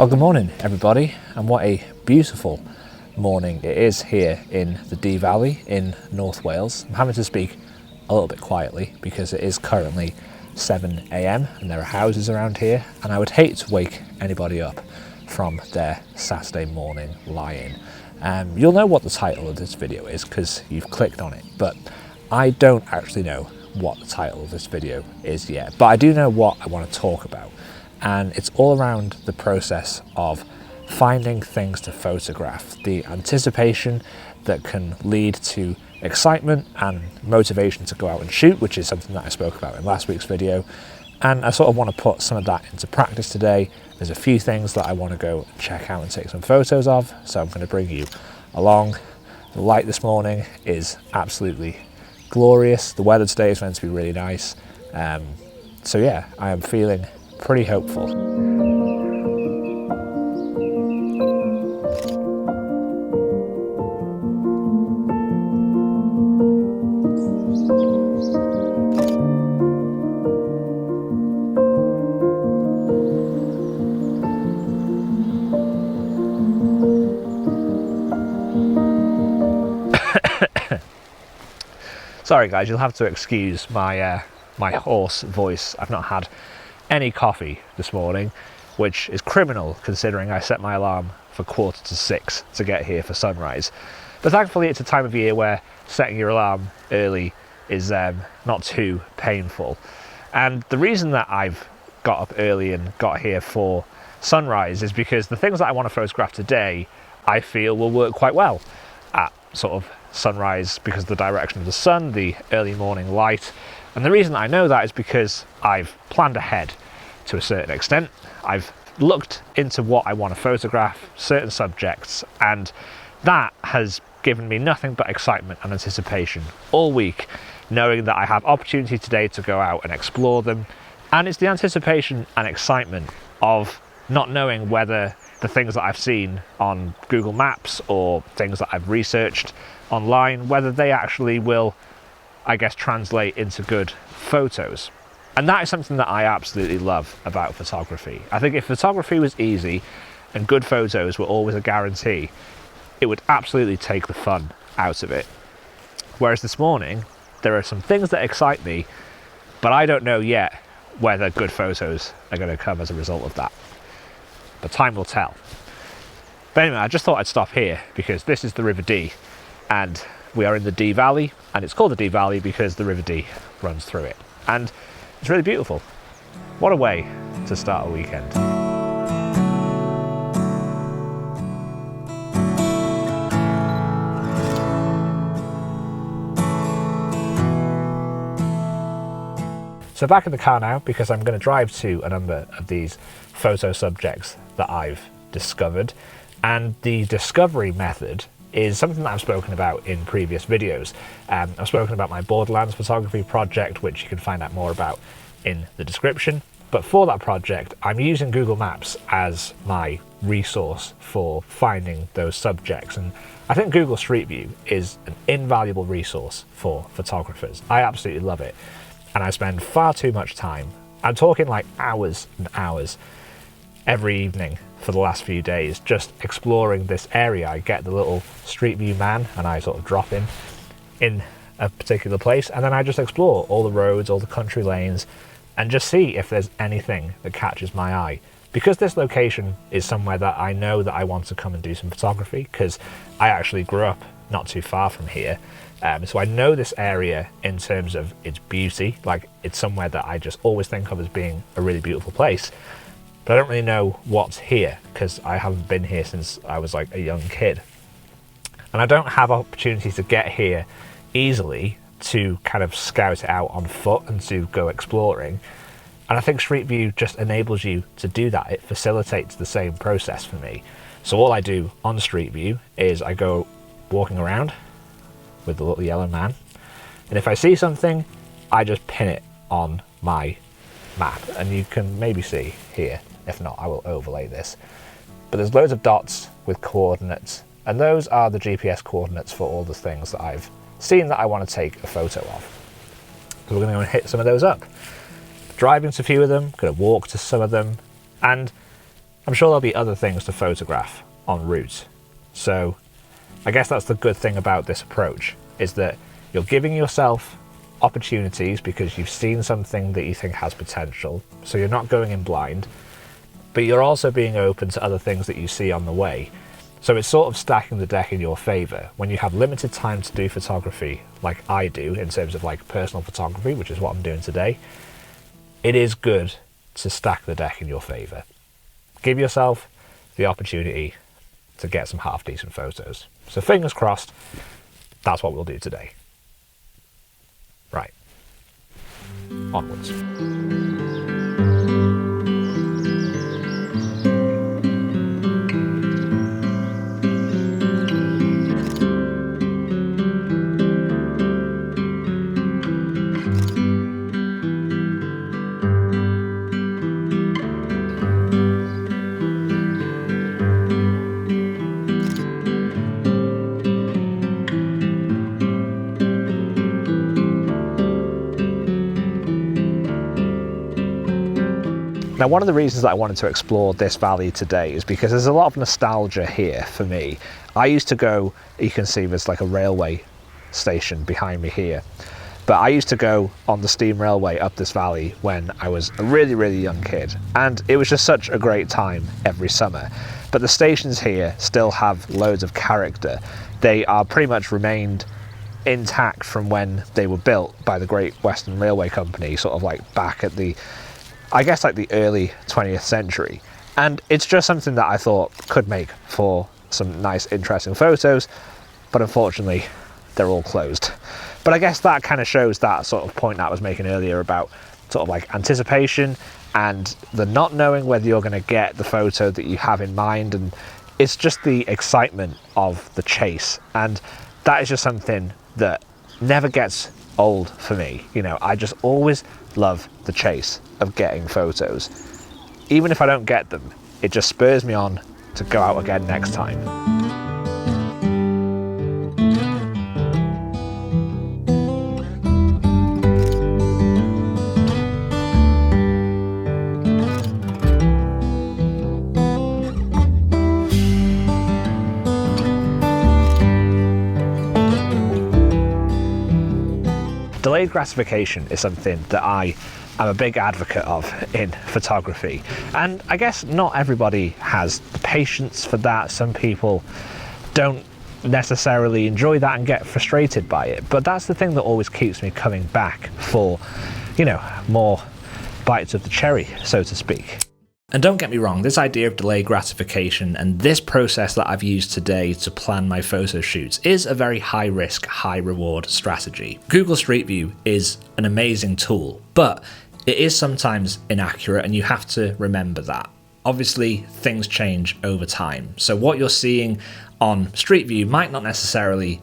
Well, good morning everybody, and what a beautiful morning it is here in the Dee Valley in North Wales. I'm having to speak a little bit quietly because it is currently 7 a.m. and there are houses around here, and I would hate to wake anybody up from their Saturday morning lie-in. You'll know what the title of this video is because you've clicked on it, but I don't actually know what the title of this video is yet, but I do know what I want to talk about. And it's all around the process of finding things to photograph, the anticipation that can lead to excitement and motivation to go out and shoot, which is something that I spoke about in last week's video. And I sort of want to put some of that into practice today. There's a few things that I want to go check out and take some photos of, so I'm going to bring you along. The light this morning is absolutely glorious. The weather today is meant to be really nice. So yeah, I am feeling pretty hopeful. Sorry guys, you'll have to excuse my my hoarse voice. I've not had any coffee this morning, which is criminal considering I set my alarm for 5:45 to get here for sunrise. But thankfully it's a time of year where setting your alarm early is not too painful. And the reason that I've got up early and got here for sunrise is because the things that I want to photograph today I feel will work quite well at sort of sunrise because of the direction of the sun, the early morning light. And the reason I know that is because I've planned ahead to a certain extent. I've looked into what I want to photograph, certain subjects, and that has given me nothing but excitement and anticipation all week, knowing that I have opportunity today to go out and explore them. And it's the anticipation and excitement of not knowing whether the things that I've seen on Google Maps or things that I've researched online, whether they actually will, I guess, translate into good photos. And that is something that I absolutely love about photography. I think if photography was easy and good photos were always a guarantee, it would absolutely take the fun out of it. Whereas this morning, there are some things that excite me, but I don't know yet whether good photos are going to come as a result of that. But time will tell. But anyway, I just thought I'd stop here because this is the River Dee, and we are in the Dee Valley, and it's called the Dee Valley because the River Dee runs through it. And it's really beautiful. What a way to start a weekend. So back in the car now because I'm going to drive to a number of these photo subjects that I've discovered. And the discovery method is something that I've spoken about in previous videos. I've spoken about my Borderlands photography project, which you can find out more about in the description. But for that project, I'm using Google Maps as my resource for finding those subjects. And I think Google Street View is an invaluable resource for photographers. I absolutely love it. And I spend far too much time, I'm talking like hours and hours, every evening for the last few days, just exploring this area. I get the little Street View man and I sort of drop him in a particular place, and then I just explore all the roads, all the country lanes, and just see if there's anything that catches my eye. Because this location is somewhere that I know that I want to come and do some photography, because I actually grew up not too far from here. So I know this area in terms of its beauty, like it's somewhere that I just always think of as being a really beautiful place. But I don't really know what's here because I haven't been here since I was like a young kid. And I don't have opportunity to get here easily to kind of scout it out on foot and to go exploring. And I think Street View just enables you to do that. It facilitates the same process for me. So all I do on Street View is I go walking around with the little yellow man, and if I see something, I just pin it on my map, and you can maybe see here. If not, I will overlay this. But there's loads of dots with coordinates, and those are the GPS coordinates for all the things that I've seen that I want to take a photo of. So we're going to go and hit some of those up. Driving to a few of them, going to walk to some of them, and I'm sure there'll be other things to photograph en route. So I guess that's the good thing about this approach, is that you're giving yourself opportunities because you've seen something that you think has potential. So you're not going in blind, but you're also being open to other things that you see on the way. So it's sort of stacking the deck in your favor. When you have limited time to do photography, like I do, in terms of like personal photography, which is what I'm doing today, it is good to stack the deck in your favor. Give yourself the opportunity to get some half decent photos. So fingers crossed, that's what we'll do today. Right. Onwards. Now, one of the reasons that I wanted to explore this valley today is because there's a lot of nostalgia here for me. I used to go, you can see there's like a railway station behind me here, but I used to go on the steam railway up this valley when I was a really, really young kid, and it was just such a great time every summer. But the stations here still have loads of character. They are pretty much remained intact from when they were built by the Great Western Railway Company, sort of like back at the, I guess, like the early 20th century. And it's just something that I thought could make for some nice, interesting photos, but unfortunately, they're all closed. But I guess that kind of shows that sort of point that I was making earlier about sort of like anticipation and the not knowing whether you're going to get the photo that you have in mind. And it's just the excitement of the chase. And that is just something that never gets old for me. You know, I just always love the chase of getting photos. Even if I don't get them, it just spurs me on to go out again next time. Delayed gratification is something that I am a big advocate of in photography, and I guess not everybody has the patience for that. Some people don't necessarily enjoy that and get frustrated by it, but that's the thing that always keeps me coming back for, you know, more bites of the cherry, so to speak. And don't get me wrong, this idea of delayed gratification and this process that I've used today to plan my photo shoots is a very high risk, high reward strategy. Google Street View is an amazing tool, but it is sometimes inaccurate, and you have to remember that. Obviously, things change over time. So what you're seeing on Street View might not necessarily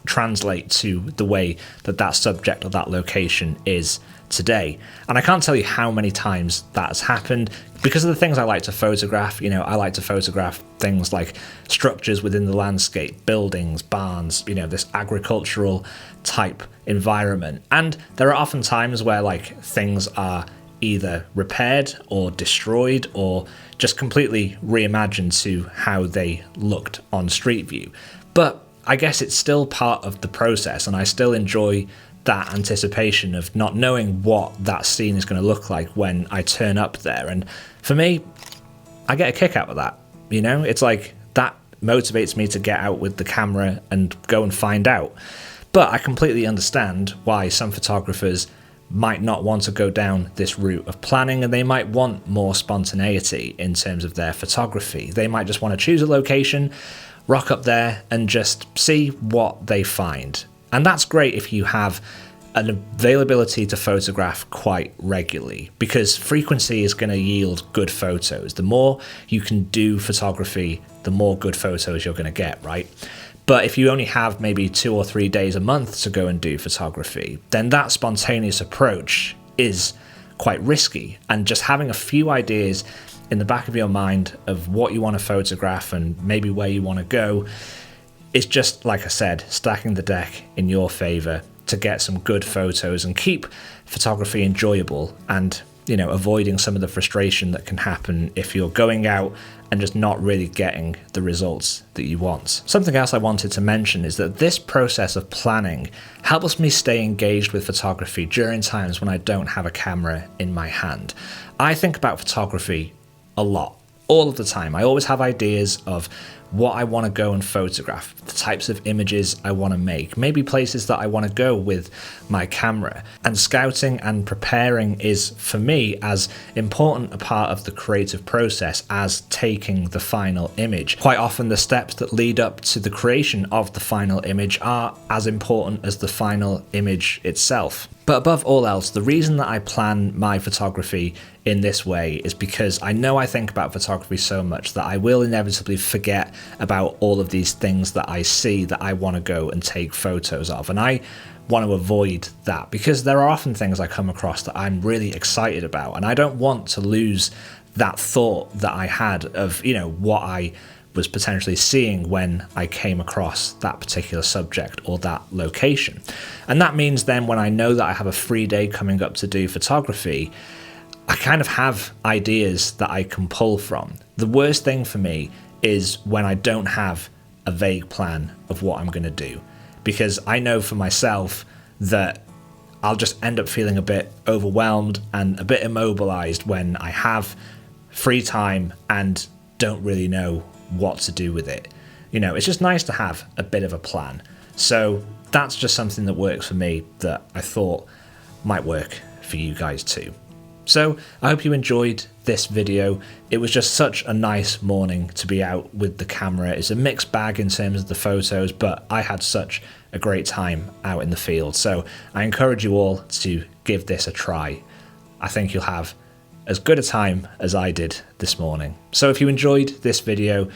translate to the way that that subject or that location is today. And I can't tell you how many times that has happened because of the things I like to photograph. You know, I like to photograph things like structures within the landscape, buildings, barns, you know, this agricultural type environment. And there are often times where like things are either repaired or destroyed or just completely reimagined to how they looked on Street View. But I guess it's still part of the process, and I still enjoy that anticipation of not knowing what that scene is going to look like when I turn up there. And for me, I get a kick out of that. You know, it's like that motivates me to get out with the camera and go and find out. But I completely understand why some photographers might not want to go down this route of planning, and they might want more spontaneity in terms of their photography. They might just want to choose a location, rock up there and just see what they find. And that's great if you have an availability to photograph quite regularly, because frequency is going to yield good photos. The more you can do photography, the more good photos you're going to get, right? But if you only have maybe 2 or 3 days a month to go and do photography, then that spontaneous approach is quite risky. And just having a few ideas in the back of your mind of what you want to photograph and maybe where you want to go, it's just, like I said, stacking the deck in your favor to get some good photos and keep photography enjoyable and avoiding some of the frustration that can happen if you're going out and just not really getting the results that you want. Something else I wanted to mention is that this process of planning helps me stay engaged with photography during times when I don't have a camera in my hand. I think about photography a lot, all of the time. I always have ideas of what I want to go and photograph, the types of images I want to make, maybe places that I want to go with my camera. And scouting and preparing is, for me, as important a part of the creative process as taking the final image. Quite often the steps that lead up to the creation of the final image are as important as the final image itself. But above all else, the reason that I plan my photography in this way is because I know I think about photography so much that I will inevitably forget about all of these things that I see that I want to go and take photos of. And I want to avoid that because there are often things I come across that I'm really excited about, and I don't want to lose that thought that I had of, what I was potentially seeing when I came across that particular subject or that location. And that means then when I know that I have a free day coming up to do photography, I kind of have ideas that I can pull from. The worst thing for me is when I don't have a vague plan of what I'm going to do, because I know for myself that I'll just end up feeling a bit overwhelmed and a bit immobilized when I have free time and don't really know what to do with it. It's just nice to have a bit of a plan. So that's just something that works for me that I thought might work for you guys too. So I hope you enjoyed this video. It was just such a nice morning to be out with the camera. It's a mixed bag in terms of the photos, but I had such a great time out in the field. So I encourage you all to give this a try. I think you'll have as good a time as I did this morning. So if you enjoyed this video,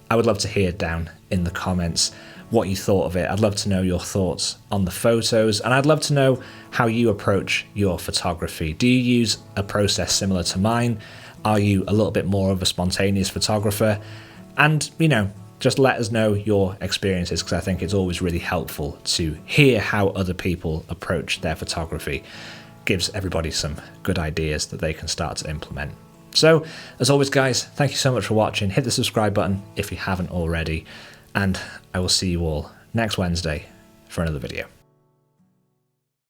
I would love to hear down in the comments what you thought of it. I'd love to know your thoughts on the photos, and I'd love to know how you approach your photography. Do you use a process similar to mine? Are you a little bit more of a spontaneous photographer? And, just let us know your experiences, because I think it's always really helpful to hear how other people approach their photography. Gives everybody some good ideas that they can start to implement. So, as always, guys, thank you so much for watching. Hit the subscribe button if you haven't already, and I will see you all next Wednesday for another video.